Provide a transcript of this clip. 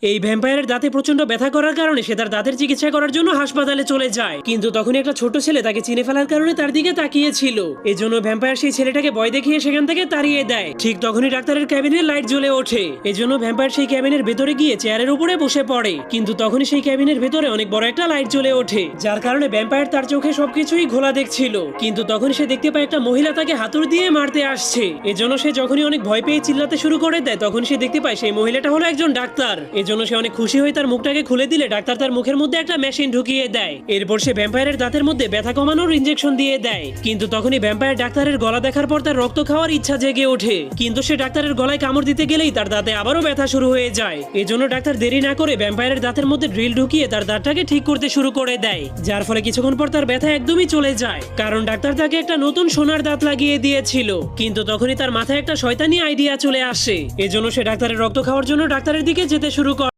এই ভ্যাম্পায়ারের দাঁতে প্রচন্ড ব্যথা করার কারণে সে তার দাঁতের চিকিৎসা করার জন্য হাসপাতালে চলে যায়, কিন্তু তখনই একটা ছোট ছেলে তাকে চিনে ফেলার কারণে তার দিকে তাকিয়েছিল। এজন্য ভ্যাম্পায়ার সেই ছেলেটাকে ভয় দেখিয়ে সেখান থেকে তাড়িয়ে দেয়। ঠিক তখনই ডাক্তারের ক্যাবিনের লাইট জ্বলে ওঠে। এজন্য ভ্যাম্পায়ার সেই ক্যাবিনের ভেতরে গিয়ে চেয়ারের উপরে বসে পড়ে, কিন্তু তখনই সেই ক্যাবিনের ভেতরে অনেক বড় একটা লাইট জ্বলে ওঠে, যার কারণে ভ্যাম্পায়ার তার চোখে সবকিছুই ঘোলা দেখছিল। কিন্তু তখন সে দেখতে পায় একটা মহিলা তাকে হাতুড়ি দিয়ে মারতে আসছে। এজন্য সে যখনই অনেক ভয় পেয়ে চিল্লাতে শুরু করে দেয়, তখন সে দেখতে পায় সেই মহিলাটা হলো একজন ডাক্তার। এজন্য সে অনেক খুশি হয়ে তার মুখটাকে খুলে দিলে ডাক্তার তার মুখের মধ্যে একটা মেশিন ঢুকিয়ে দেয়। এরপর সে ভ্যাম্পায়ারের দাঁতের মধ্যে ব্যথা কমানোর ইনজেকশন দিয়ে দেয়। কিন্তু তখনই ভ্যাম্পায়ার ডাক্তারের গলা দেখার পর তার রক্ত খাওয়ার ইচ্ছা জেগে ওঠে, কিন্তু সে ডাক্তারের গলায় কামড় দিতে গেলেই তার দাঁতে আবারও ব্যথা শুরু হয়ে যায়। এজন্য ডাক্তার দেরি না করে ভ্যাম্পায়ারের দাঁতের মধ্যে ড্রিল ঢুকিয়ে তার দাঁতটাকে ঠিক করতে শুরু করে দেয়, যার ফলে কিছুক্ষণ পর তার ব্যথা একদমই চলে যায়, কারণ ডাক্তার তাকে একটা নতুন সোনার দাঁত লাগিয়ে দিয়েছিল। কিন্তু তখনই তার মাথায় একটা শয়তানি আইডিয়া চলে আসে। এজন্য সে ডাক্তারের রক্ত খাওয়ার জন্য ডাক্তারের দিকে যেতে শুরু